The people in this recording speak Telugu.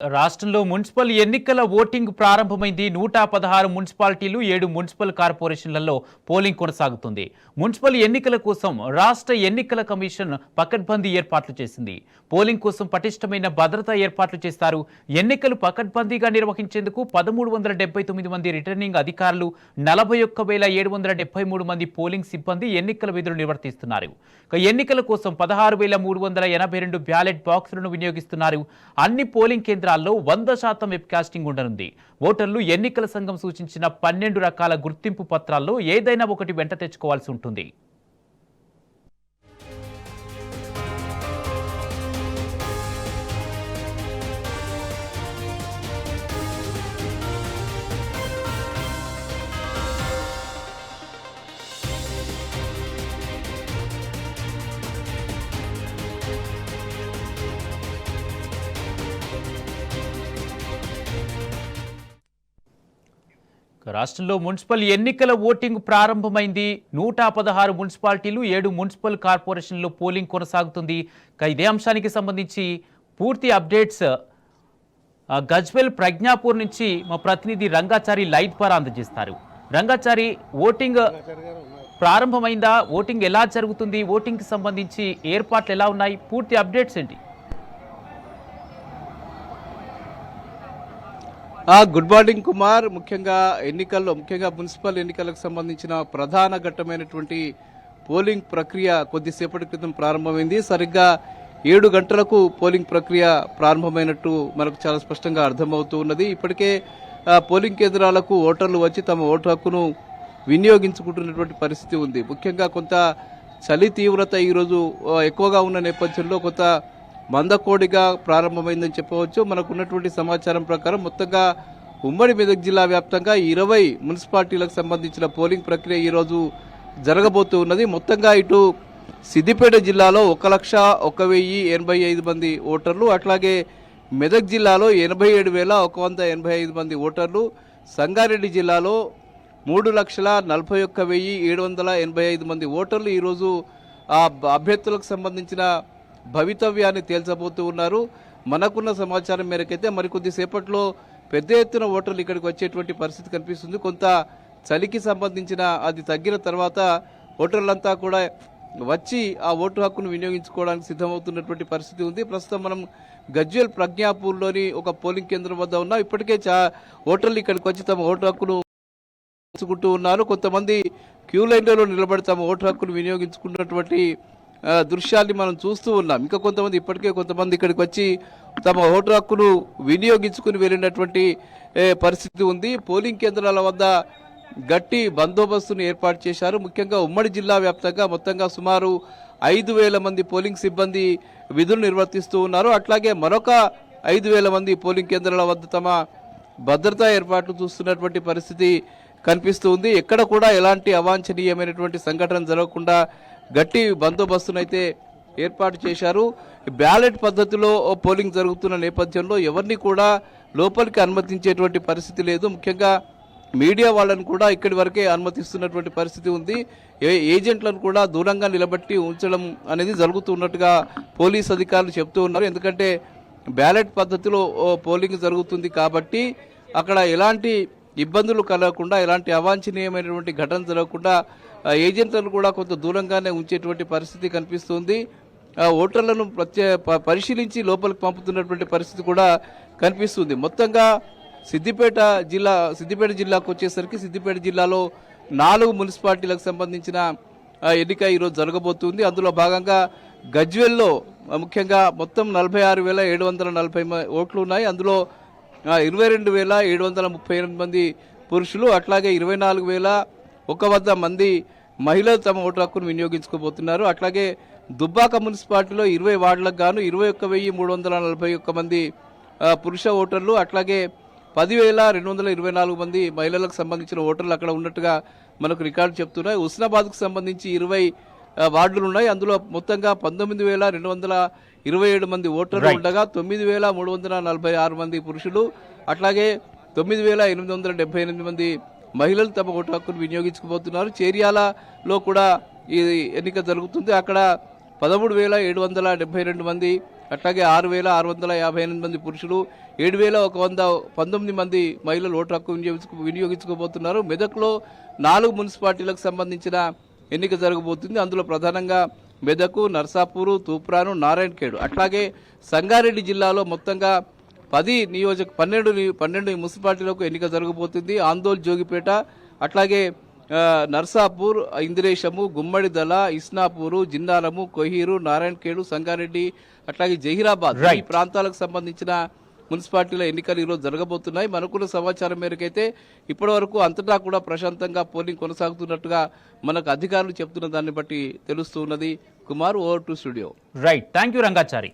రాష్ట్రంలో మున్సిపల్ ఎన్నికల ఓటింగ్ ప్రారంభమైంది. 116 మున్సిపాలిటీలు, 7 మున్సిపల్ కార్పొరేషన్లలో పోలింగ్ కొనసాగుతుంది. మున్సిపల్ ఎన్నికల కోసం రాష్ట్ర ఎన్నికల కమిషన్ పకడ్బందీ ఏర్పాట్లు చేసింది. పోలింగ్ కోసం పటిష్టమైన భద్రతా ఏర్పాట్లు చేస్తారు. ఎన్నికలు పకడ్బందీగా నిర్వహించేందుకు 1379 మంది రిటర్నింగ్ అధికారులు, 41,773 మంది పోలింగ్ సిబ్బంది ఎన్నికల విధులు నిర్వర్తిస్తున్నారు. ఎన్నికల కోసం 16,382 బ్యాలెట్ బాక్సులను వినియోగిస్తున్నారు. అన్ని పోలింగ్ కేంద్రాల్లో 100% వెబ్ కాస్టింగ్ ఉండనుంది. ఓటర్లు ఎన్నికల సంఘం సూచించిన 12 రకాల గుర్తింపు పత్రాల్లో ఏదైనా ఒకటి వెంట తెచ్చుకోవాల్సి ఉంటుంది. రాష్ట్రంలో మున్సిపల్ ఎన్నికల ఓటింగ్ ప్రారంభమైంది. 116 మున్సిపాలిటీలు, 7 మున్సిపల్ కార్పొరేషన్లో పోలింగ్ కొనసాగుతుంది. ఇదే అంశానికి సంబంధించి పూర్తి అప్డేట్స్ గజ్వేల్ ప్రజ్ఞాపూర్ నుంచి మా ప్రతినిధి రంగాచారి లైవ్ ద్వారా అందజేస్తారు. రంగాచారి, ఓటింగ్ ప్రారంభమైందా? ఓటింగ్ ఎలా జరుగుతుంది? ఓటింగ్కి సంబంధించి ఏర్పాట్లు ఎలా ఉన్నాయి? పూర్తి అప్డేట్స్ ఏంటి? Good morning Kumar. ముఖ్యంగా మున్సిపల్ ఎన్నికలకు సంబంధించిన ప్రధాన ఘట్టమైనటువంటి పోలింగ్ ప్రక్రియ కొద్దిసేపటి క్రితం ప్రారంభమైంది. సరిగ్గా 7 గంటలకు పోలింగ్ ప్రక్రియ ప్రారంభమైనట్టు మనకు చాలా స్పష్టంగా అర్థమవుతూ ఉన్నది. ఇప్పటికే పోలింగ్ కేంద్రాలకు ఓటర్లు వచ్చి తమ ఓటు హక్కును వినియోగించుకుంటున్నటువంటి పరిస్థితి ఉంది. ముఖ్యంగా కొంత చలి తీవ్రత ఈరోజు ఎక్కువగా ఉన్న నేపథ్యంలో కొంత మందకోడిగా ప్రారంభమైందని చెప్పవచ్చు. మనకు ఉన్నటువంటి సమాచారం ప్రకారం మొత్తంగా ఉమ్మడి మెదక్ జిల్లా వ్యాప్తంగా 20 మున్సిపాలిటీలకు సంబంధించిన పోలింగ్ ప్రక్రియ ఈరోజు జరగబోతూ ఉన్నది. మొత్తంగా ఇటు సిద్దిపేట జిల్లాలో 1,01,085 మంది ఓటర్లు, అట్లాగే మెదక్ జిల్లాలో 87,185 మంది ఓటర్లు, సంగారెడ్డి జిల్లాలో 3,41,785 మంది ఓటర్లు ఈరోజు ఆ అభ్యర్థులకు సంబంధించిన భవితవ్యాన్ని తేల్చబోతూ ఉన్నారు. మనకున్న సమాచారం మేరకైతే మరికొద్ది సేపట్లో పెద్ద ఎత్తున ఓటర్లు ఇక్కడికి వచ్చేటువంటి పరిస్థితి కనిపిస్తుంది. కొంత చలికి సంబంధించిన అది తగ్గిన తర్వాత ఓటర్లంతా కూడా వచ్చి ఆ ఓటు హక్కును వినియోగించుకోవడానికి సిద్ధమవుతున్నటువంటి పరిస్థితి ఉంది. ప్రస్తుతం మనం గజ్వేల్ ప్రజ్ఞాపూర్లోని ఒక పోలింగ్ కేంద్రం వద్ద ఉన్నాం. ఇప్పటికే ఓటర్లు ఇక్కడికి వచ్చి తమ ఓటు హక్కును వినియోగించుకుంటూ ఉన్నారు. కొంతమంది క్యూ లైన్లలో నిలబడి తమ ఓటు హక్కును వినియోగించుకున్నటువంటి దృశ్యాన్ని మనం చూస్తూ ఉన్నాం. ఇంకా కొంతమంది ఇక్కడికి వచ్చి తమ ఓటు హక్కును వినియోగించుకుని వెళ్ళినటువంటి పరిస్థితి ఉంది. పోలింగ్ కేంద్రాల వద్ద గట్టి బందోబస్తును ఏర్పాటు చేశారు. ముఖ్యంగా ఉమ్మడి జిల్లా వ్యాప్తంగా మొత్తంగా సుమారు 5,000 మంది పోలింగ్ సిబ్బంది విధులు నిర్వర్తిస్తూ ఉన్నారు. అట్లాగే మరొక 5,000 మంది పోలింగ్ కేంద్రాల వద్ద తమ భద్రతా ఏర్పాట్లు చూస్తున్నటువంటి పరిస్థితి కనిపిస్తూ ఉంది. ఎక్కడ కూడా ఎలాంటి అవాంఛనీయమైనటువంటి సంఘటన జరగకుండా గట్టి బందోబస్తునైతే ఏర్పాటు చేశారు. బ్యాలెట్ పద్ధతిలో పోలింగ్ జరుగుతున్న నేపథ్యంలో ఎవరిని కూడా లోపలికి అనుమతించేటువంటి పరిస్థితి లేదు. ముఖ్యంగా మీడియా వాళ్ళను కూడా ఇక్కడి వరకే అనుమతిస్తున్నటువంటి పరిస్థితి ఉంది. ఏజెంట్లను కూడా దూరంగా నిలబెట్టి ఉంచడం అనేది జరుగుతున్నట్టుగా పోలీస్ అధికారులు చెప్తూ ఉన్నారు. ఎందుకంటే బ్యాలెట్ పద్ధతిలో పోలింగ్ జరుగుతుంది కాబట్టి అక్కడ ఎలాంటి ఇబ్బందులు కలగకుండా, ఎలాంటి అవాంఛనీయమైనటువంటి ఘటన జరగకుండా ఏజెంట్లను కూడా కొంత దూరంగానే ఉంచేటువంటి పరిస్థితి కనిపిస్తుంది. ఓటర్లను పరిశీలించి లోపలికి పంపుతున్నటువంటి పరిస్థితి కూడా కనిపిస్తుంది. మొత్తంగా సిద్దిపేట జిల్లాకు వచ్చేసరికి సిద్దిపేట జిల్లాలో 4 మున్సిపాలిటీలకు సంబంధించిన ఎన్నిక ఈరోజు జరగబోతుంది. అందులో భాగంగా గజ్వేల్లో ముఖ్యంగా మొత్తం 46,740 ఓట్లు ఉన్నాయి. అందులో 22,738 మంది పురుషులు, అట్లాగే 24,001 మంది మహిళలు తమ ఓటు హక్కును వినియోగించుకోబోతున్నారు. అట్లాగే దుబ్బాక మున్సిపాలిటీలో 20 వార్డులకు గాను 21,341 మంది పురుష ఓటర్లు, అట్లాగే 10,224 మంది మహిళలకు సంబంధించిన ఓటర్లు అక్కడ ఉన్నట్టుగా మనకు రికార్డు చెప్తున్నాయి. హుస్నాబాద్కు సంబంధించి 20 వార్డులు ఉన్నాయి. అందులో మొత్తంగా 19,227 మంది ఓటర్లు ఉండగా 9,346 మంది పురుషులు, అట్లాగే 9,878 మంది మహిళలు తమ ఓటు హక్కును వినియోగించుకోబోతున్నారు. చేర్యాలలో కూడా ఈ ఎన్నిక జరుగుతుంది. అక్కడ 13,772 మంది అట్లాగే 6,658 మంది పురుషులు, 7,119 మంది మహిళలు ఓటు హక్కు వినియోగించుకోబోతున్నారు. మెదక్లో 4 మున్సిపాలిటీలకు సంబంధించిన ఎన్నిక జరగబోతుంది. అందులో ప్రధానంగా మెదకు, నర్సాపూరు, తూప్రాను, నారాయణఖేడ్, అట్లాగే సంగారెడ్డి జిల్లాలో మొత్తంగా 12 మున్సిపాలిటీలకు ఎన్నిక జరగబోతుంది. ఆందోళ్, జోగిపేట, అట్లాగే నర్సాపూర్, ఇందిరేశము, గుమ్మడిదల, ఇస్నాపూరు, జిన్నారము, కొహీరు, నారాయణఖేడ్, సంగారెడ్డి, అట్లాగే జహీరాబాద్ ఈ ప్రాంతాలకు సంబంధించిన మున్సిపాలిటీల ఎన్నికలు ఈరోజు జరగబోతున్నాయి. మనకున్న సమాచారం మేరకైతే ఇప్పటి వరకు అంతటా కూడా ప్రశాంతంగా పోలింగ్ కొనసాగుతున్నట్టుగా మనకు అధికారులు చెప్తున్న దాన్ని బట్టి తెలుస్తూ ఉన్నది. Kumar, over to studio. Right, thank you Rangachari.